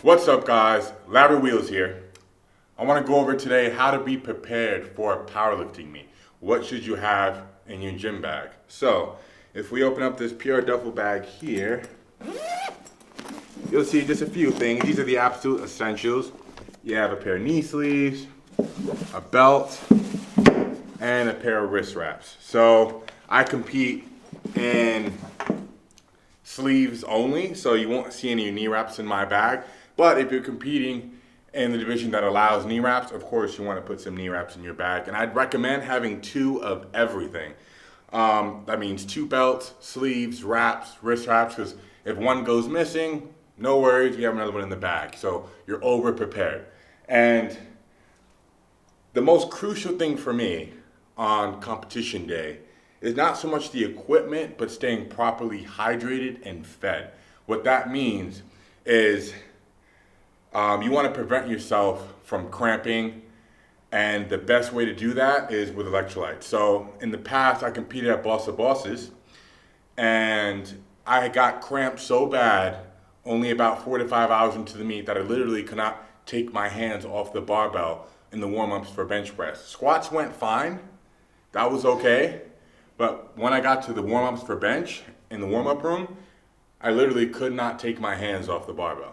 What's up, guys? Larry Wheels here. I want to go over today how to be prepared for a powerlifting meet. What should you have in your gym bag? So, if we open up this PR duffel bag here, you'll see just a few things. These are the absolute essentials. You have a pair of knee sleeves, a belt, and a pair of wrist wraps. So, I compete in sleeves only, so you won't see any knee wraps in my bag. But if you're competing in the division that allows knee wraps, of course you want to put some knee wraps in your bag. And I'd recommend having 2 of everything. That means 2 belts, sleeves, wraps, wrist wraps, because if one goes missing, no worries, you have another one in the bag. So you're over prepared. And the most crucial thing for me on competition day is not so much the equipment, but staying properly hydrated and fed. What that means is you want to prevent yourself from cramping, and the best way to do that is with electrolytes. So in the past, I competed at Boss of Bosses, and I got cramped so bad only about 4 to 5 hours into the meet that I literally could not take my hands off the barbell in the warm-ups for bench press. Squats went fine, that was okay, but when I got to the warm-ups for bench in the warm-up room, I literally could not take my hands off the barbell.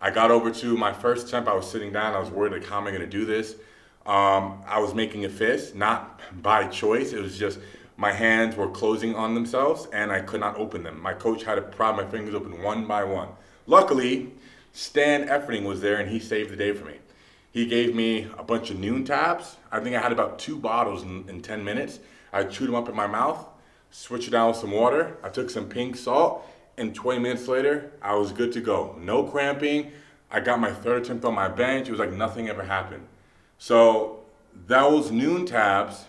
I got over to my first attempt, I was sitting down, I was worried, like, how am I gonna do this? I was making a fist, not by choice, it was just my hands were closing on themselves and I could not open them. My coach had to pry my fingers open one by one. Luckily, Stan Efferding was there and he saved the day for me. He gave me a bunch of noon tabs. I think I had about 2 bottles in 10 minutes. I chewed them up in my mouth, switched it down with some water, I took some pink salt, and 20 minutes later, I was good to go. No cramping. I got my 3rd attempt on my bench. It was like nothing ever happened. So those noon tabs,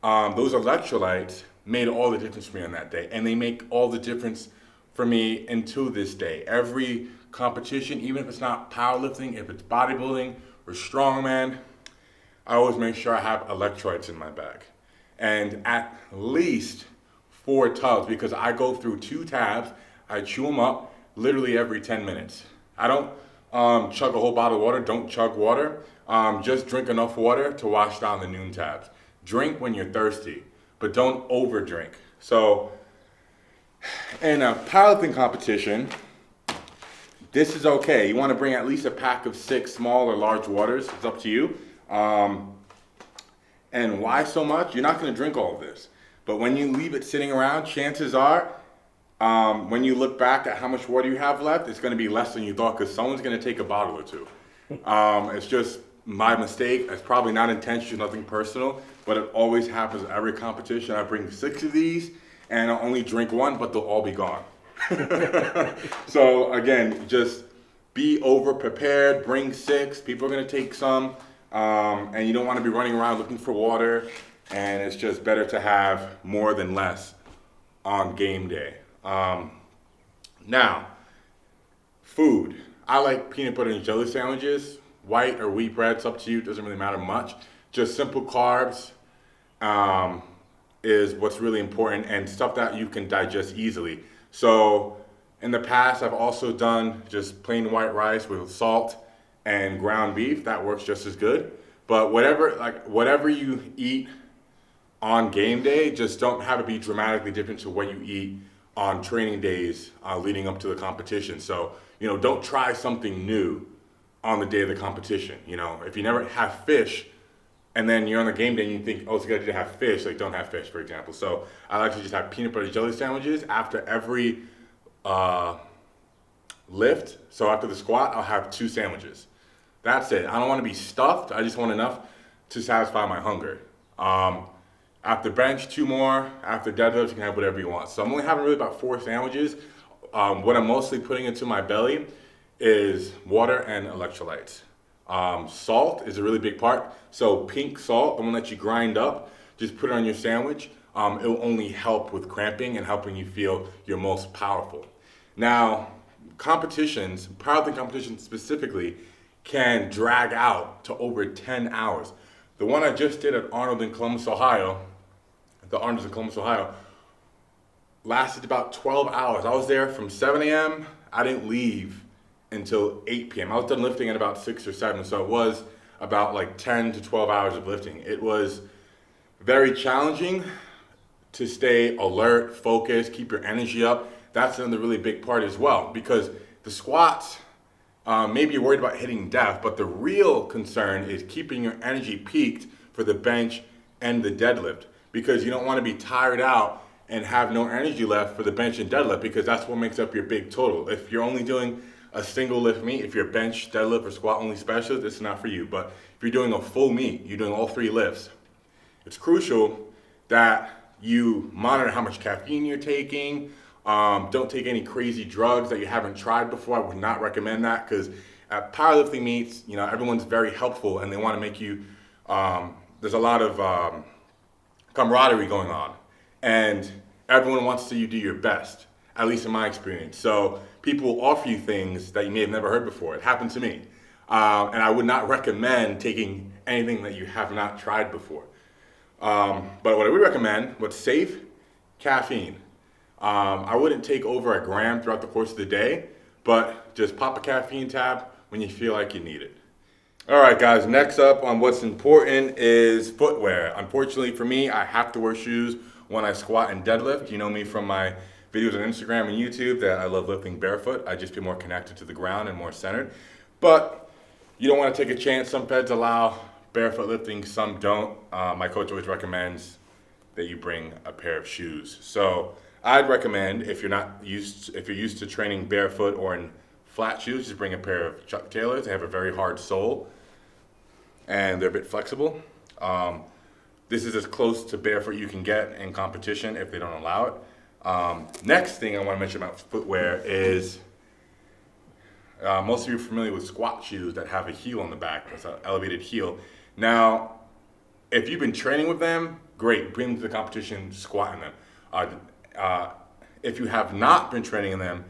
those electrolytes made all the difference for me on that day. And they make all the difference for me until this day. Every competition, even if it's not powerlifting, if it's bodybuilding or strongman, I always make sure I have electrolytes in my bag. And at least 4 tubs, because I go through 2 tabs, I chew them up literally every 10 minutes. I don't chug a whole bottle of water, don't chug water, just drink enough water to wash down the noon tabs. Drink when you're thirsty, but don't over drink. So in a powerlifting competition, this is okay. You want to bring at least a pack of 6 small or large waters, it's up to you. And why so much? You're not gonna drink all of this. But when you leave it sitting around, chances are, when you look back at how much water you have left, it's going to be less than you thought because someone's going to take a bottle or 2. It's just my mistake. It's probably not intentional, nothing personal, but it always happens at every competition. I bring 6 of these, and I'll only drink 1, but they'll all be gone. So again, just be over prepared. Bring 6. People are going to take some, and you don't want to be running around looking for water. And it's just better to have more than less on game day. Now, food. I like peanut butter and jelly sandwiches. White or wheat bread, it's up to you. It doesn't really matter much. Just simple carbs is what's really important, and stuff that you can digest easily. So in the past, I've also done just plain white rice with salt and ground beef. That works just as good. But whatever you eat on game day, just don't have it be dramatically different to what you eat on training days leading up to the competition. So, don't try something new on the day of the competition. If you never have fish and then you're on the game day and you think, oh, it's a good idea to have fish, like don't have fish, for example. So I like to just have peanut butter jelly sandwiches after every lift. So after the squat, I'll have 2 sandwiches. That's it. I don't want to be stuffed. I just want enough to satisfy my hunger. After bench, 2 more. After deadlifts, you can have whatever you want. So I'm only having really about 4 sandwiches. What I'm mostly putting into my belly is water and electrolytes. Salt is a really big part. So pink salt, the one that you grind up, just put it on your sandwich. It will only help with cramping and helping you feel your most powerful. Now, competitions, powerlifting competitions specifically, can drag out to over 10 hours. The one I just did at Arnold in Columbus, Ohio, lasted about 12 hours. I was there from 7 a.m. I didn't leave until 8 p.m. I was done lifting at about 6 or 7, so it was about like 10 to 12 hours of lifting. It was very challenging to stay alert, focused, keep your energy up. That's another really big part as well, because the squats, maybe you're worried about hitting death, but the real concern is keeping your energy peaked for the bench and the deadlift, because you don't want to be tired out and have no energy left for the bench and deadlift, because that's what makes up your big total. If you're only doing a single lift meet, if you're bench, deadlift, or squat only specialist, it's not for you. But if you're doing a full meet, you're doing all 3 lifts, it's crucial that you monitor how much caffeine you're taking. Don't take any crazy drugs that you haven't tried before. I would not recommend that, because at powerlifting meets, everyone's very helpful and they want to make you, there's a lot of camaraderie going on, and everyone wants to see you do your best, at least in my experience. So people will offer you things that you may have never heard before. It happened to me. And I would not recommend taking anything that you have not tried before. But what I would recommend, what's safe, caffeine. I wouldn't take over a gram throughout the course of the day, but just pop a caffeine tab when you feel like you need it. All right, guys, next up on what's important is footwear. Unfortunately for me, I have to wear shoes when I squat and deadlift. You know me from my videos on Instagram and YouTube that I love lifting barefoot. I just feel more connected to the ground and more centered. But you don't want to take a chance. Some feds allow barefoot lifting, some don't. My coach always recommends that you bring a pair of shoes. So I'd recommend, if you're used to training barefoot or in flat shoes, just bring a pair of Chuck Taylors. They have a very hard sole and they're a bit flexible. This is as close to barefoot you can get in competition if they don't allow it. Next thing I want to mention about footwear is, most of you are familiar with squat shoes that have a heel on the back. That's an elevated heel. Now, if you've been training with them, great, bring them to the competition, squat in them. If you have not been training in them,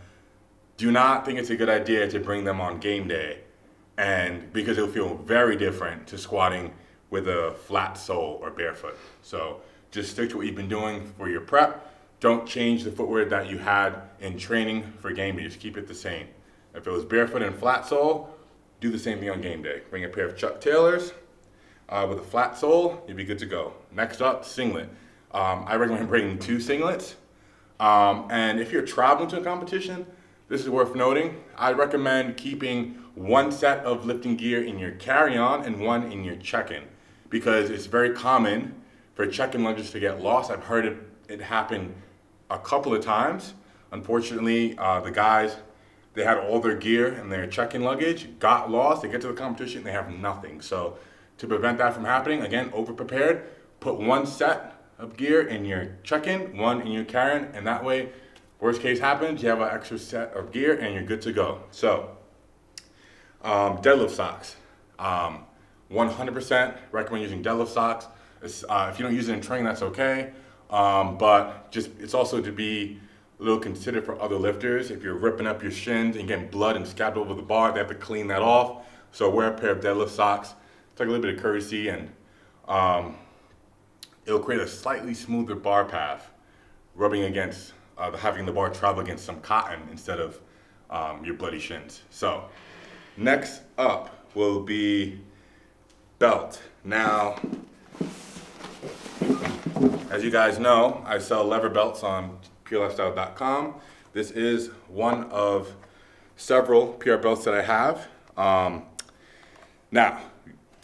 do not think it's a good idea to bring them on game day, and because it'll feel very different to squatting with a flat sole or barefoot. So just stick to what you've been doing for your prep. Don't change the footwear that you had in training for game day. Just keep it the same. If it was barefoot and flat sole, do the same thing on game day. Bring a pair of Chuck Taylors with a flat sole, you'll be good to go. Next up, singlet. I recommend bringing 2 singlets. And if you're traveling to a competition, this is worth noting. I recommend keeping 1 set of lifting gear in your carry-on and 1 in your check-in, because it's very common for check-in luggage to get lost. I've heard it happen a couple of times. Unfortunately, the guys, they had all their gear in their check-in luggage, got lost, they get to the competition, they have nothing. So to prevent that from happening, again, over-prepared, put 1 set of gear in your check-in, 1 in your carry-on, and that way, worst case happens, you have an extra set of gear and you're good to go. So, deadlift socks. 100% recommend using deadlift socks. If you don't use it in training, that's okay. But it's also to be a little considerate for other lifters. If you're ripping up your shins and getting blood and scab over the bar, they have to clean that off. So wear a pair of deadlift socks. It's like a little bit of courtesy, and it'll create a slightly smoother bar path, rubbing against, having the bar travel against some cotton instead of your bloody shins. So next up will be belt. Now, as you guys know, I sell leather belts on purelifestyle.com. This is one of several PR belts that I have. Now,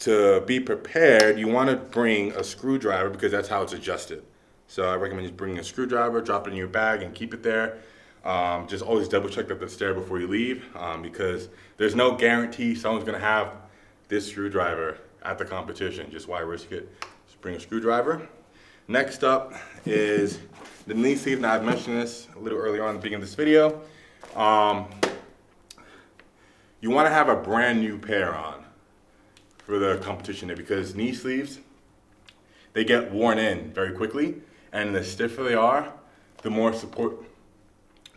to be prepared, you want to bring a screwdriver, because that's how it's adjusted. So I recommend just bringing a screwdriver, drop it in your bag, and keep it there. Just always double check that it's there before you leave, because there's no guarantee someone's going to have this screwdriver at the competition. Just why risk it? Just bring a screwdriver. Next up is the knee sleeve. Now, I've mentioned this a little earlier on at the beginning of this video. You want to have a brand new pair on for the competition day, because knee sleeves, they get worn in very quickly, and the stiffer they are, the more support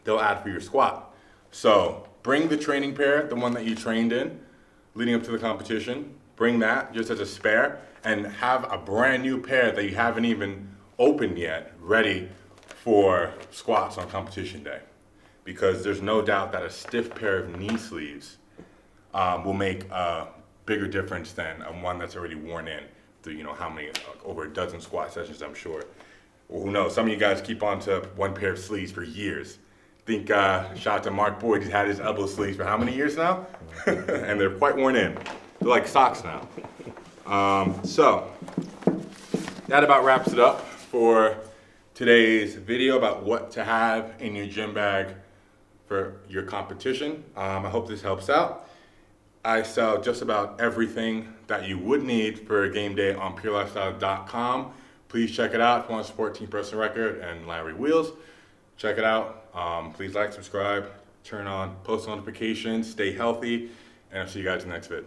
they'll add for your squat. So bring the training pair, the one that you trained in leading up to the competition, bring that just as a spare, and have a brand new pair that you haven't even opened yet ready for squats on competition day. because there's no doubt that a stiff pair of knee sleeves will make a bigger difference than one that's already worn in through, how many, over a dozen squat sessions, I'm sure. Well, who knows? Some of you guys keep on to one pair of sleeves for years. Think, shout out to Mark Boyd, he's had his elbow sleeves for how many years now? And they're quite worn in. They're like socks now. So, that about wraps it up for today's video about what to have in your gym bag for your competition. I hope this helps out. I sell just about everything that you would need for a game day on purelifestyle.com. Please check it out if you want to support Team Person Record and Larry Wheels. Check it out. Please like, subscribe, turn on post notifications, stay healthy, and I'll see you guys in the next vid.